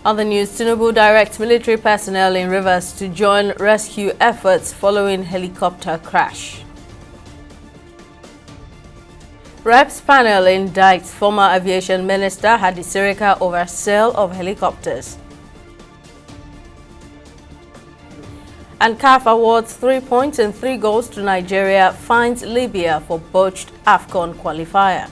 On the news, Tinubu directs military personnel in Rivers to join rescue efforts following helicopter crash. Reps panel indicts former aviation minister Hadi Sirika over sale of helicopters. And CAF awards 3 points and 3 goals to Nigeria, finds Libya for botched AFCON qualifier.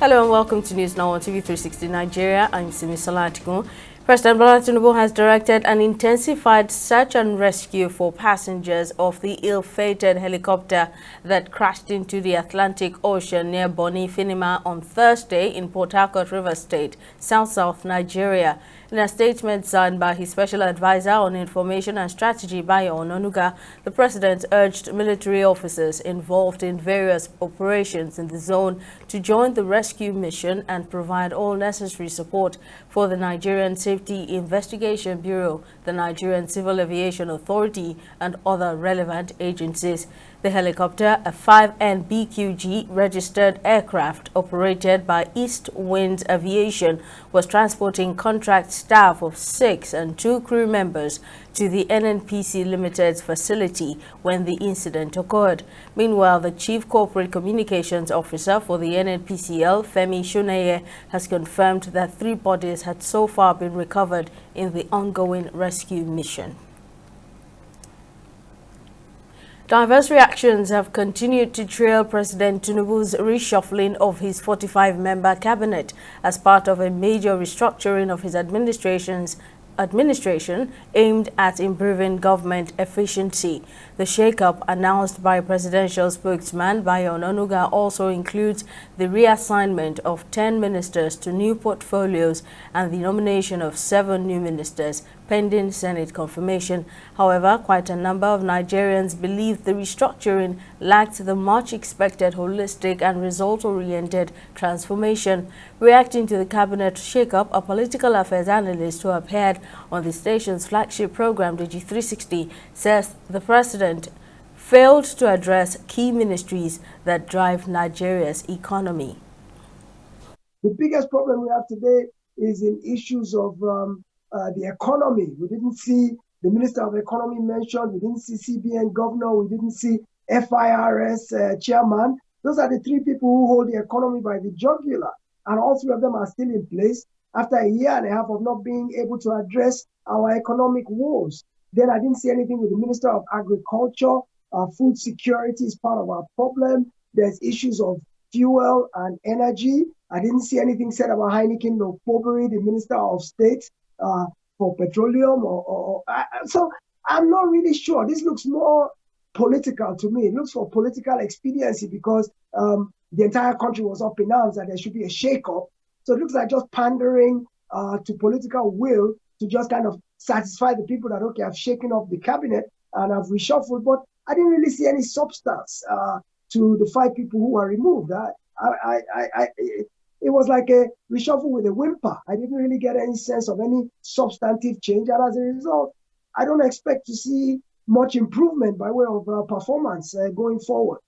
Hello and welcome to News Now on TV 360 Nigeria. I'm Simi Salatigun. President Bola Tinubu has directed an intensified search and rescue for passengers of the ill-fated helicopter that crashed into the Atlantic Ocean near Bonny Finima on Thursday in Port Harcourt, Rivers State, South Nigeria. In a statement signed by his special advisor on information and strategy, Bayo Ononuga, the president urged military officers involved in various operations in the zone to join the rescue mission and provide all necessary support for the Nigerian Safety Investigation Bureau, the Nigerian Civil Aviation Authority, and other relevant agencies. The helicopter, a 5N-BQG registered aircraft operated by East Winds Aviation, was transporting contract staff of 6 and 2 crew members to the NNPC Limited's facility when the incident occurred. Meanwhile, the Chief Corporate Communications Officer for the NNPCL, Femi Shuneye, has confirmed that 3 bodies had so far been recovered in the ongoing rescue mission. Diverse reactions have continued to trail President Tinubu's reshuffling of his 45-member cabinet as part of a major restructuring of his administration aimed at improving government efficiency. The shake-up announced by presidential spokesman Bayo Ononuga also includes the reassignment of 10 ministers to new portfolios and the nomination of 7 new ministers, pending Senate confirmation. However, quite a number of Nigerians believe the restructuring lacked the much-expected holistic and result-oriented transformation. Reacting to the cabinet shake-up, a political affairs analyst who appeared on the station's flagship program, DG360, says the president failed to address key ministries that drive Nigeria's economy. The biggest problem we have today is in issues of the economy. We didn't see the Minister of Economy mentioned. We didn't see CBN governor. We didn't see FIRS chairman. Those are the 3 people who hold the economy by the jugular. And all 3 of them are still in place after a year and a half of not being able to address our economic woes. Then I didn't see anything with the Minister of Agriculture. Food security is part of our problem. There's issues of fuel and energy. I didn't see anything said about Heineken Nopobiri, the Minister of State for Petroleum. So I'm not really sure. This looks more political to me. It looks for political expediency because the entire country was up in arms that there should be a shake-up. So it looks like just pandering to political will to just kind of satisfy the people that, okay, I've shaken off the cabinet and I've reshuffled. But I didn't really see any substance to the 5 people who were removed. It was like a reshuffle with a whimper. I didn't really get any sense of any substantive change. And as a result, I don't expect to see much improvement by way of performance going forward.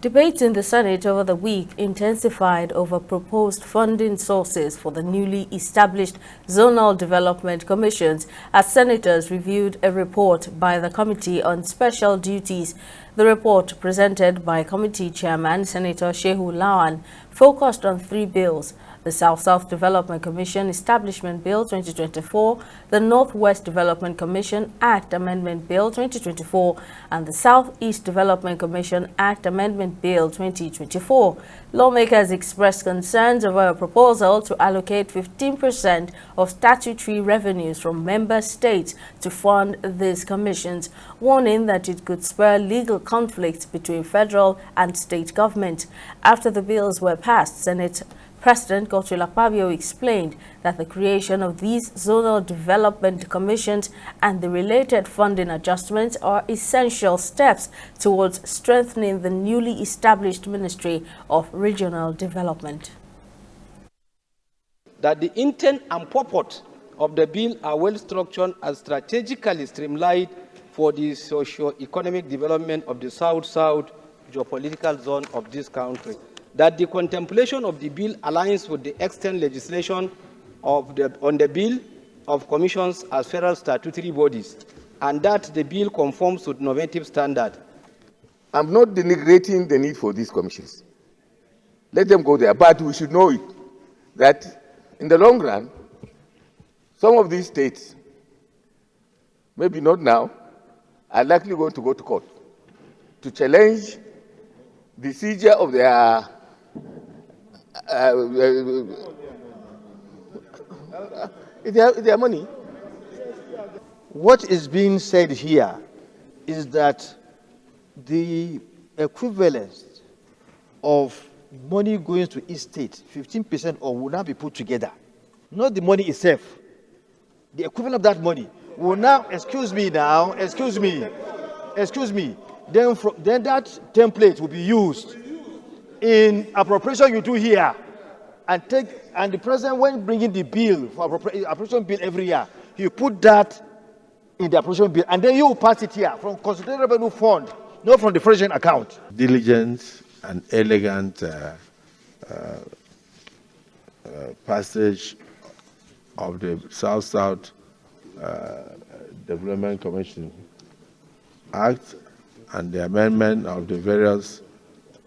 Debates in the Senate over the week intensified over proposed funding sources for the newly established zonal development commissions as senators reviewed a report by the Committee on Special Duties. The report, presented by Committee Chairman Senator Shehu Lawan, focused on 3 bills: the South-South Development Commission Establishment Bill 2024, the Northwest Development Commission Act Amendment Bill 2024, and the Southeast Development Commission Act Amendment Bill 2024. Lawmakers expressed concerns over a proposal to allocate 15% of statutory revenues from member states to fund these commissions, warning that it could spur legal conflicts between federal and state government. After the bills were passed, Senate President Godswill Akpabio explained that the creation of these zonal development commissions and the related funding adjustments are essential steps towards strengthening the newly established Ministry of Regional Development. That the intent and purport of the bill are well structured and strategically streamlined for the socio-economic development of the South-South geopolitical zone of this country. that the contemplation of the bill aligns with the extant legislation on the bill of commissions as federal statutory bodies, and that the bill conforms with normative standard. I'm not denigrating the need for these commissions. Let them go there, but we should know it, that in the long run, some of these states, maybe not now, are likely going to go to court to challenge the seizure of their money. What is being said here is that the equivalence of money going to each state, 15% or will now be put together. Not the money itself. The equivalent of that money will now, excuse me, then that template will be used in appropriation you do here, and the president, when bringing the bill for appropriation bill every year, you put that in the appropriation bill, and then you pass it here from Consolidated Revenue Fund, not from the president account. Diligent and elegant passage of the South-South Development Commission Act and the amendment of the various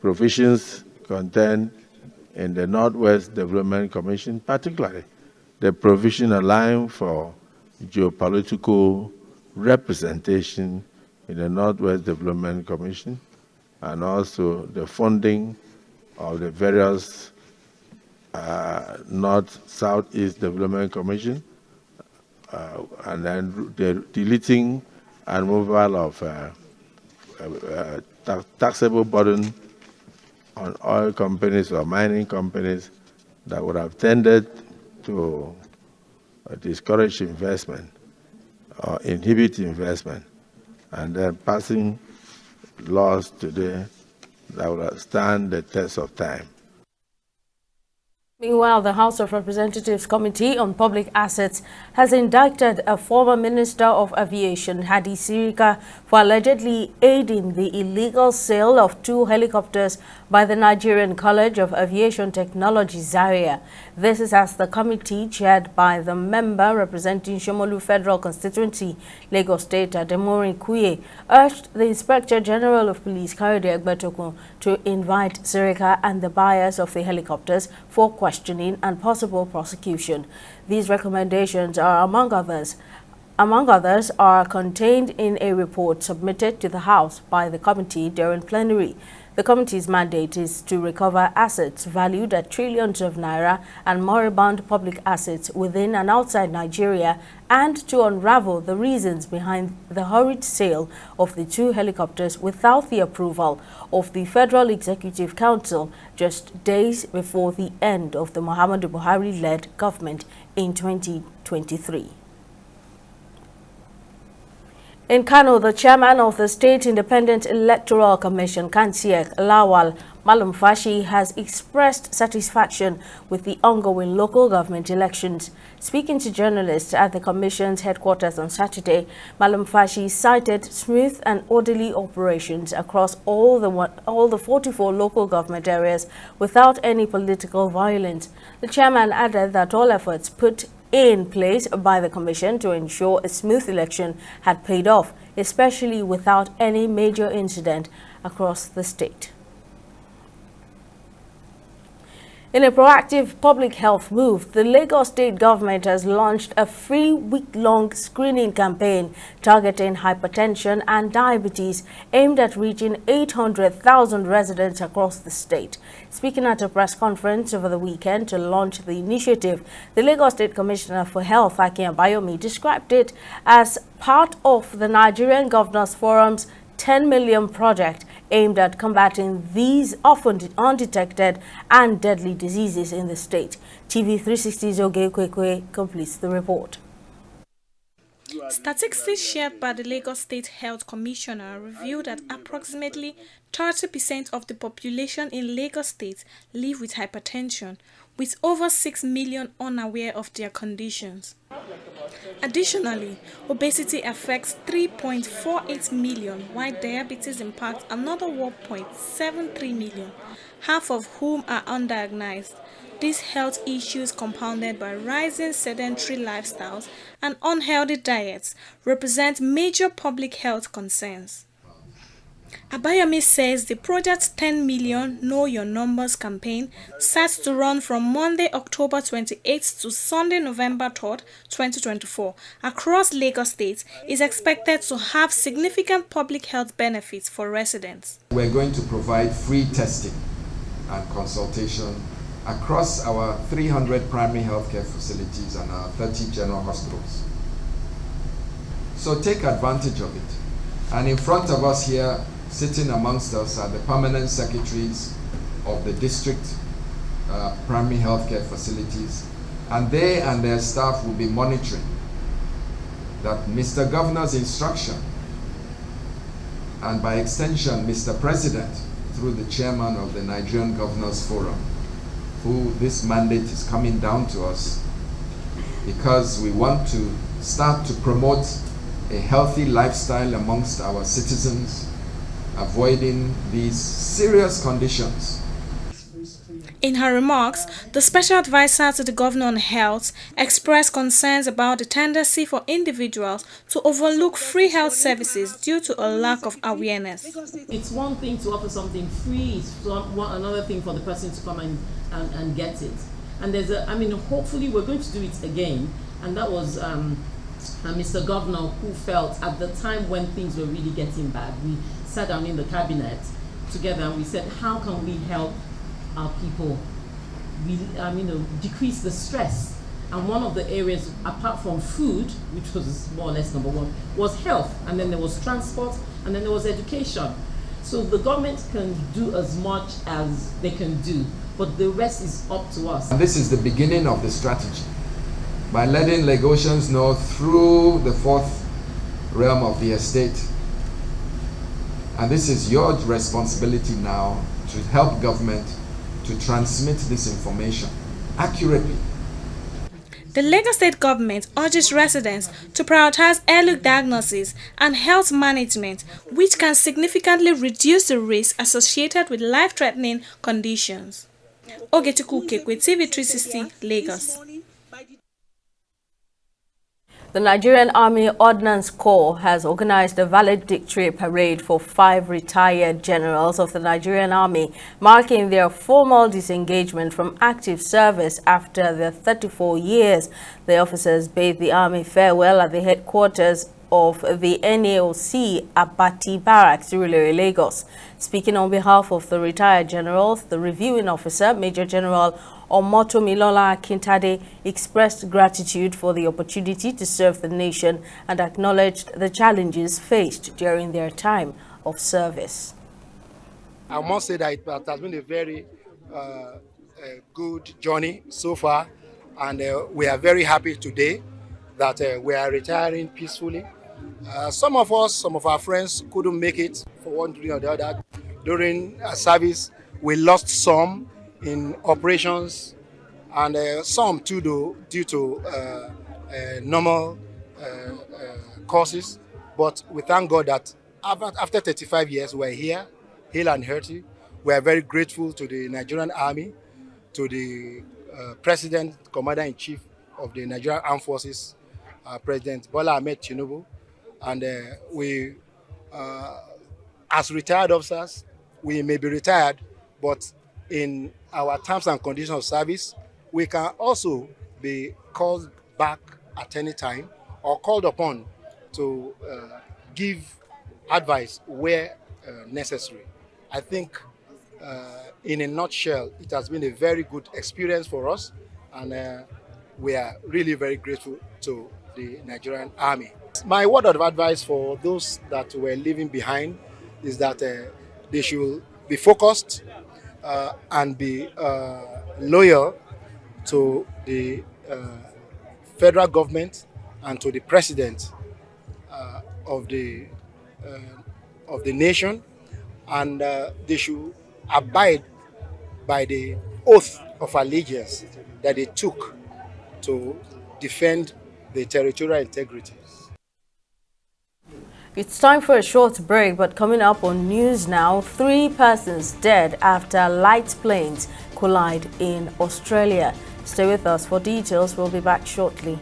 provisions contained in the Northwest Development Commission, particularly the provision allowing for geopolitical representation in the Northwest Development Commission, and also the funding of the various North-Southeast Development Commission, and then the deleting and removal of taxable burden on oil companies or mining companies that would have tended to discourage investment or inhibit investment, and then passing laws today that will stand the test of time. Meanwhile, the House of Representatives Committee on Public Assets has indicted a former Minister of Aviation, Hadi Sirika, for allegedly aiding the illegal sale of 2 helicopters by the Nigerian College of Aviation Technology, Zaria. This is as the committee, chaired by the member representing Shomolu Federal Constituency, Lagos State, Ademorin Kuye, urged the Inspector General of Police, Kayode Egbetokun, to invite Sirika and the buyers of the helicopters for questioning and possible prosecution. These recommendations are, among others, are contained in a report submitted to the House by the committee during plenary. The committee's mandate is to recover assets valued at trillions of naira and moribund public assets within and outside Nigeria, and to unravel the reasons behind the hurried sale of the 2 helicopters without the approval of the Federal Executive Council just days before the end of the Muhammadu Buhari-led government in 2023. In Kano, the chairman of the State Independent Electoral Commission, Kansiek Lawal Malumfashi, has expressed satisfaction with the ongoing local government elections. Speaking to journalists at the Commission's headquarters on Saturday, Malumfashi cited smooth and orderly operations across all the 44 local government areas without any political violence. The chairman added that all efforts put in place by the Commission to ensure a smooth election had paid off, especially without any major incident across the state. In a proactive public health move, the Lagos State government has launched a free week-long screening campaign targeting hypertension and diabetes, aimed at reaching 800,000 residents across the state. Speaking at a press conference over the weekend to launch the initiative, the Lagos State Commissioner for Health, Akin Abayomi, described it as part of the Nigerian Governors Forum's 10 million project aimed at combating these often undetected and deadly diseases in the state. TV 360's Oge Kwekwe completes the report. Statistics shared by the Lagos State Health Commissioner revealed that approximately 30% of the population in Lagos State live with hypertension, with over 6 million unaware of their conditions. Additionally, obesity affects 3.48 million, while diabetes impacts another 1.73 million. half of whom are undiagnosed. These health issues, compounded by rising sedentary lifestyles and unhealthy diets, represent major public health concerns. Abayomi says the project's 10 million Know Your Numbers campaign, set to run from Monday, October 28th to Sunday, November 3rd, 2024, across Lagos State, is expected to have significant public health benefits for residents. We're going to provide free testing and consultation across our 300 primary healthcare facilities and our 30 general hospitals. So take advantage of it. And in front of us here, sitting amongst us, are the permanent secretaries of the district primary healthcare facilities, and they and their staff will be monitoring that Mr. Governor's instruction, and by extension Mr. President, through the chairman of the Nigerian Governors Forum, who this mandate is coming down to us because we want to start to promote a healthy lifestyle amongst our citizens, avoiding these serious conditions. In her remarks, the special advisor to the governor on health expressed concerns about the tendency for individuals to overlook free health services due to a lack of awareness. It's one thing to offer something free, it's another thing for the person to come and get it. And hopefully we're going to do it again. And that was Mr. Governor, who felt at the time when things were really getting bad, we sat down in the cabinet together and we said, how can we help our people decrease the stress? And one of the areas, apart from food, which was more or less number one, was health, and then there was transport, and then there was education. So the government can do as much as they can do, but the rest is up to us. And this is the beginning of the strategy. By letting Lagosians know through the fourth realm of the estate. And this is your responsibility now to help government to transmit this information accurately. The Lagos State government urges residents to prioritize early diagnosis and health management, which can significantly reduce the risk associated with life-threatening conditions. Ogechukwu Kekwe, TV 360, Lagos. The Nigerian Army Ordnance Corps has organized a valedictory parade for 5 retired generals of the Nigerian Army, marking their formal disengagement from active service after their 34 years. The officers bade the Army farewell at the headquarters of the NAOC Abati Barracks, Surulere, Lagos. Speaking on behalf of the retired generals, the reviewing officer, Major General Omotomilola Akintade, expressed gratitude for the opportunity to serve the nation and acknowledged the challenges faced during their time of service. I must say that it has been a very good journey so far, and we are very happy today that we are retiring peacefully. Some of our friends couldn't make it for one reason or the other. During service, we lost some in operations, and some too due to normal causes. But we thank God that after 35 years, we're here, hale and hearty. We are very grateful to the Nigerian Army, to the President, Commander-in-Chief of the Nigerian Armed Forces, President Bola Ahmed Tinubu. And we, as retired officers, we may be retired, but in our terms and conditions of service, we can also be called back at any time or called upon to give advice where necessary. I think in a nutshell, it has been a very good experience for us, and we are really very grateful to the Nigerian Army. My word of advice for those that were leaving behind is that they should be focused and be loyal to the federal government and to the president of the nation, and they should abide by the oath of allegiance that they took to defend the territorial integrity. It's time for a short break, but coming up on News Now, 3 persons dead after light planes collide in Australia. Stay with us for details. We'll be back shortly.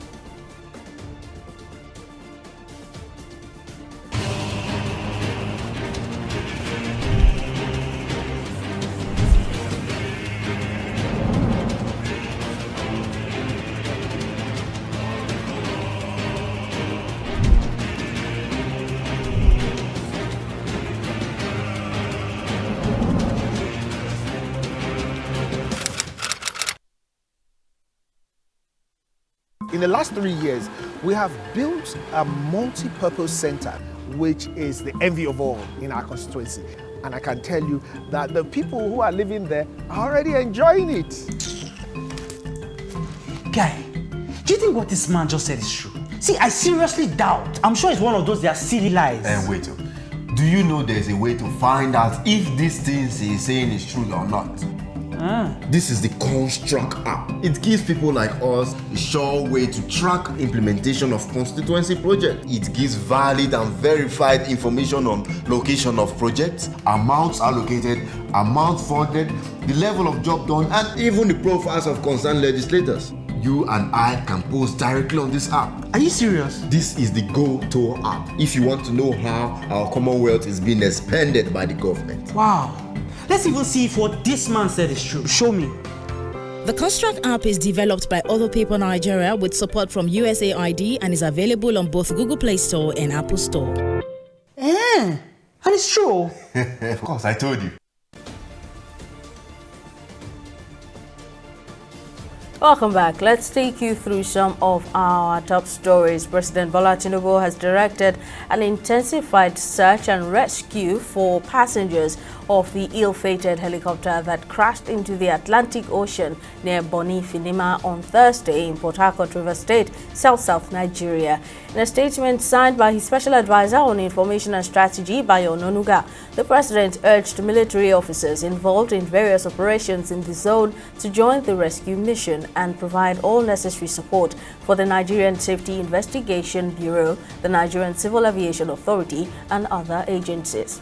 In the last 3 years, we have built a multi-purpose center, which is the envy of all in our constituency. And I can tell you that the people who are living there are already enjoying it. Guy, do you think what this man just said is true? See, I seriously doubt. I'm sure it's one of those their silly lies. And wait, do you know there's a way to find out if these things he's saying is true or not? This is the Construct app. It gives people like us a sure way to track implementation of constituency projects. It gives valid and verified information on location of projects, amounts allocated, amount funded, the level of job done, and even the profiles of concerned legislators. You and I can post directly on this app. Are you serious? This is the Go-To app if you want to know how our Commonwealth is being expanded by the government. Wow. Let's even see if what this man said is true. Show me. The Construct app is developed by Other People Nigeria with support from USAID and is available on both Google Play Store and Apple Store. And it's true. Of course, I told you. Welcome back. Let's take you through some of our top stories. President Bola Tinubu has directed an intensified search and rescue for passengers of the ill-fated helicopter that crashed into the Atlantic Ocean near Bonny Finima on Thursday in Port Harcourt, River State, South Nigeria. In a statement signed by his special advisor on information and strategy, Bayo Ononuga, the president urged military officers involved in various operations in the zone to join the rescue mission and provide all necessary support for the Nigerian Safety Investigation Bureau, the Nigerian Civil Aviation Authority, and other agencies.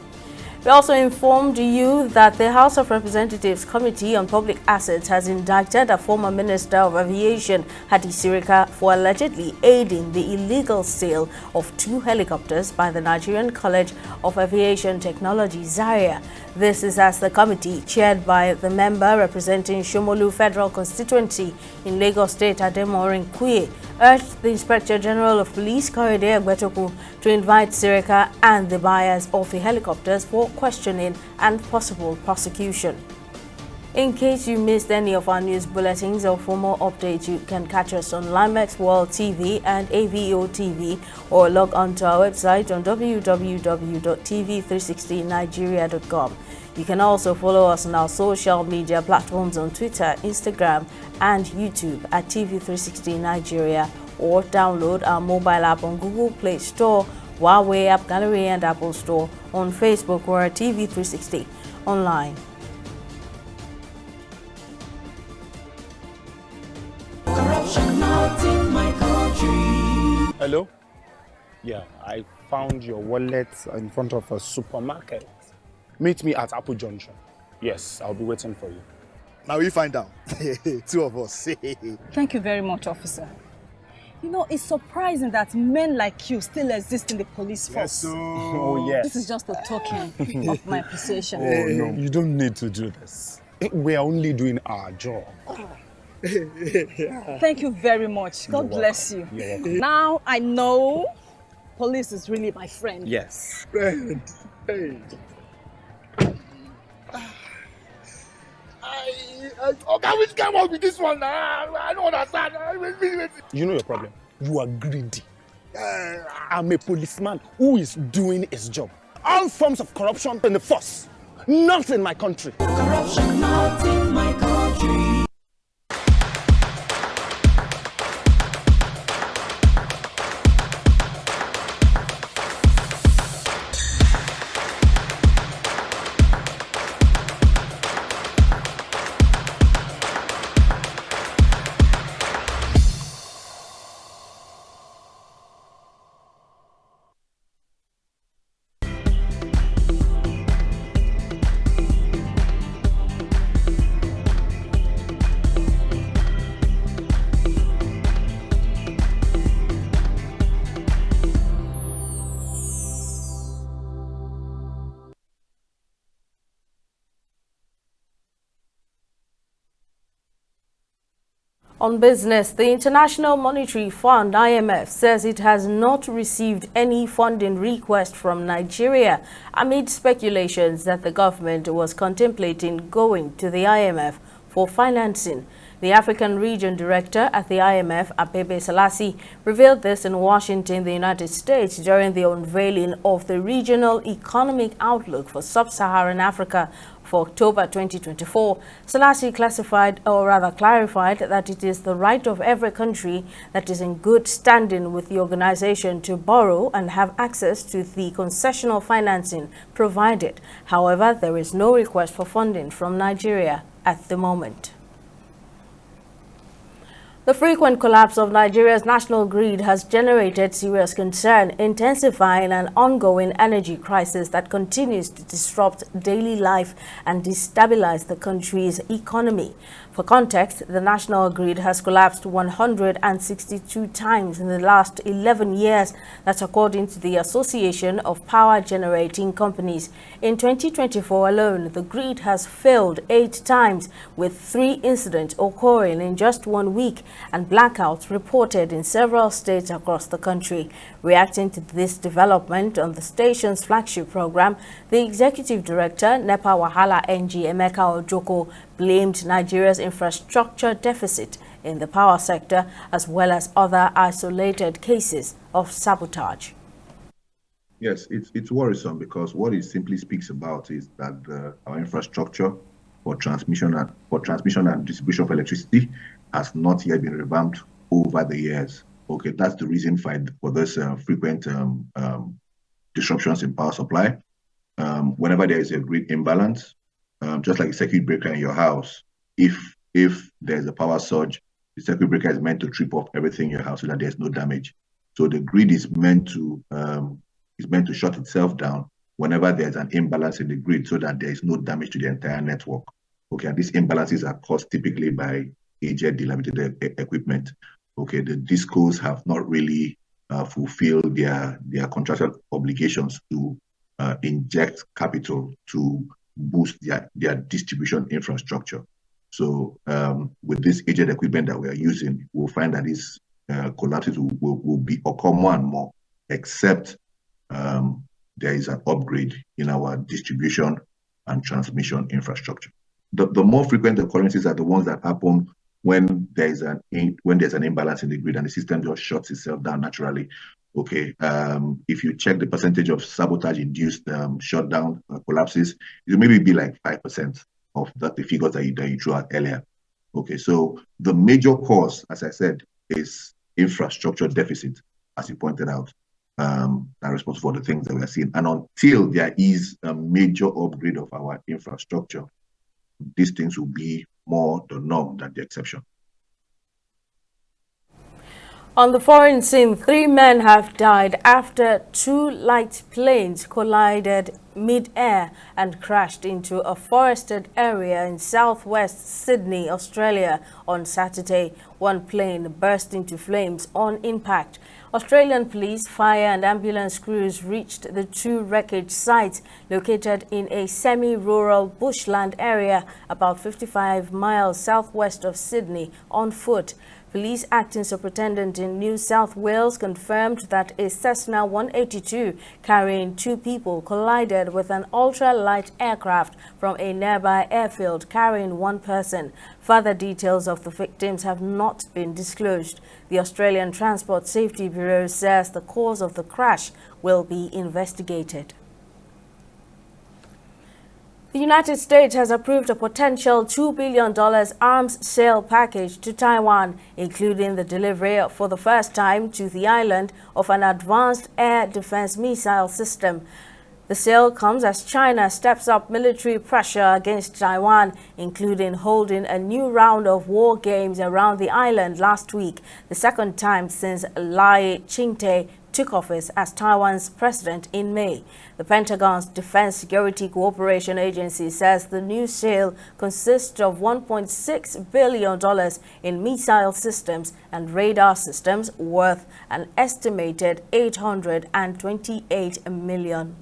We also informed you that the House of Representatives Committee on Public Assets has indicted a former Minister of Aviation, Hadi Sirika, for allegedly aiding the illegal sale of 2 helicopters by the Nigerian College of Aviation Technology, Zaria. This is as the committee, chaired by the member representing Shomolu Federal Constituency in Lagos State, Ademorin Kuye, urged the Inspector General of Police, Korede Egbetoku, to invite Sirika and the buyers of the helicopters for questioning and possible prosecution. In case you missed any of our news bulletins or for more updates, you can catch us on Limex World TV and AVO TV or log on to our website on www.tv360nigeria.com. You can also follow us on our social media platforms on Twitter, Instagram, and YouTube at TV360 Nigeria, or download our mobile app on Google Play Store, Huawei App Gallery, and Apple Store. On Facebook, we're at TV360 Online. Hello? Yeah, I found your wallet in front of a supermarket. Meet me at Apple Junction. Yes, I'll be waiting for you. Now we find out. 2 of us. Thank you very much, officer. You know, it's surprising that men like you still exist in the police force. Yes, so... Oh, yes. This is just a token of my appreciation. Oh, no, you don't need to do this. We are only doing our job. Thank you very much. God bless you. You're welcome. Now I know police is really my friend. Yes. Friend. Hey. Okay, which came out with this one? I don't understand. You know your problem. You are greedy. I'm a policeman who is doing his job. All forms of corruption in the force. Not in my country. Corruption not in my country. On business, the International Monetary Fund (IMF) says it has not received any funding request from Nigeria amid speculations that the government was contemplating going to the IMF for financing. The African Region Director at the IMF, Abebe Selassie, revealed this in Washington, the United States, during the unveiling of the Regional Economic Outlook for Sub-Saharan Africa for October 2024. Selassie clarified that it is the right of every country that is in good standing with the organization to borrow and have access to the concessional financing provided. However, there is no request for funding from Nigeria at the moment. The frequent collapse of Nigeria's national grid has generated serious concern, intensifying an ongoing energy crisis that continues to disrupt daily life and destabilize the country's economy. For context, the national grid has collapsed 162 times in the last 11 years. That's according to the Association of Power Generating Companies. In 2024 alone, the grid has failed 8 times, with 3 incidents occurring in just 1 week and blackouts reported in several states across the country. Reacting to this development on the station's flagship program, the executive director, NEPA Wahala NG Emeka Ojoko, blamed Nigeria's infrastructure deficit in the power sector, as well as other isolated cases of sabotage. Yes, it's worrisome, because what it simply speaks about is that our infrastructure for transmission and distribution of electricity has not yet been revamped over the years. Okay, that's the reason for this frequent disruptions in power supply. Whenever there is a grid imbalance, just like a circuit breaker in your house, if there's a power surge, the circuit breaker is meant to trip off everything in your house so that there's no damage. So the grid is meant to shut itself down whenever there's an imbalance in the grid, so that there is no damage to the entire network. Okay, and these imbalances are caused typically by aged, dilapidated equipment. Okay, the discos have not really fulfilled their contractual obligations to inject capital to boost their distribution infrastructure. So with this aged equipment that we are using, we'll find that these collapses will occur more and more, except there is an upgrade in our distribution and transmission infrastructure. The more frequent occurrences are the ones that happen when there's an imbalance in the grid and the system just shuts itself down naturally. Okay, if you check the percentage of sabotage-induced shutdown collapses, it will maybe be like 5% of the figures that you threw out earlier. Okay, so the major cause, as I said, is infrastructure deficit, as you pointed out, are responsible for the things that we are seeing. And until there is a major upgrade of our infrastructure, these things will be more the norm than the exception. On the foreign scene, 3 men have died after 2 light planes collided mid-air and crashed into a forested area in southwest Sydney, Australia on Saturday. 1 plane burst into flames on impact. Australian police, fire and ambulance crews reached the 2 wreckage sites located in a semi-rural bushland area about 55 miles southwest of Sydney on foot. Police acting superintendent in New South Wales confirmed that a Cessna 182 carrying 2 people collided with an ultra-light aircraft from a nearby airfield carrying 1 person. Further details of the victims have not been disclosed. The Australian Transport Safety Bureau says the cause of the crash will be investigated. The United States has approved a potential $2 billion arms sale package to Taiwan, including the delivery for the first time to the island of an advanced air defense missile system. The sale comes as China steps up military pressure against Taiwan, including holding a new round of war games around the island last week, the second time since Lai Ching-te took office as Taiwan's president in May. The Pentagon's Defense Security Cooperation Agency says the new sale consists of $1.6 billion in missile systems and radar systems worth an estimated $828 million.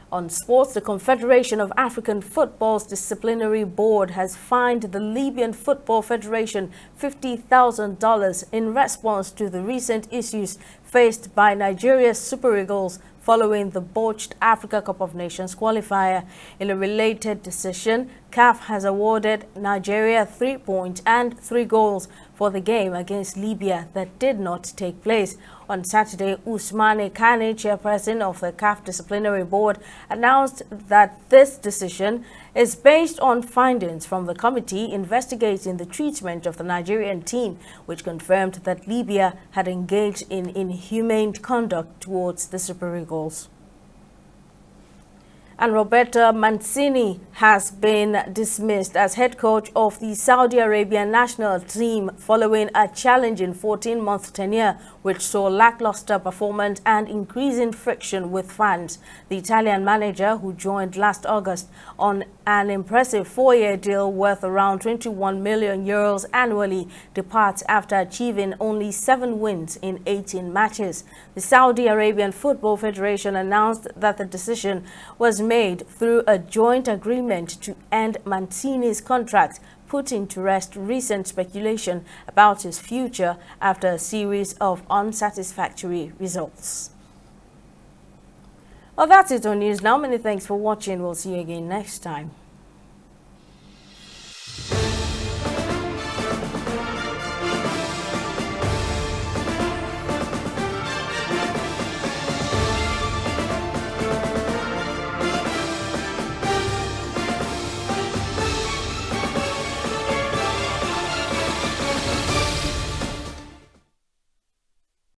On sports, the Confederation of African Football's disciplinary board has fined the Libyan Football Federation $50,000 in response to the recent issues faced by Nigeria's Super Eagles following the botched Africa Cup of Nations qualifier. In a related decision, CAF has awarded Nigeria 3 points and 3 goals for the game against Libya that did not take place. On Saturday, Ousmane Kane, chairperson of the CAF disciplinary board, announced that this decision is based on findings from the committee investigating the treatment of the Nigerian team, which confirmed that Libya had engaged in inhumane conduct towards the Super Eagles. And Roberto Mancini has been dismissed as head coach of the Saudi Arabian national team following a challenging 14-month tenure, which saw lackluster performance and increasing friction with fans. The Italian manager, who joined last August on an impressive 4-year deal worth around 21 million euros annually, departs after achieving only 7 wins in 18 matches. The Saudi Arabian Football Federation announced that the decision was made through a joint agreement to end Mancini's contract, putting to rest recent speculation about his future after a series of unsatisfactory results. Well, that's it on News Now. Many thanks for watching. We'll see you again next time.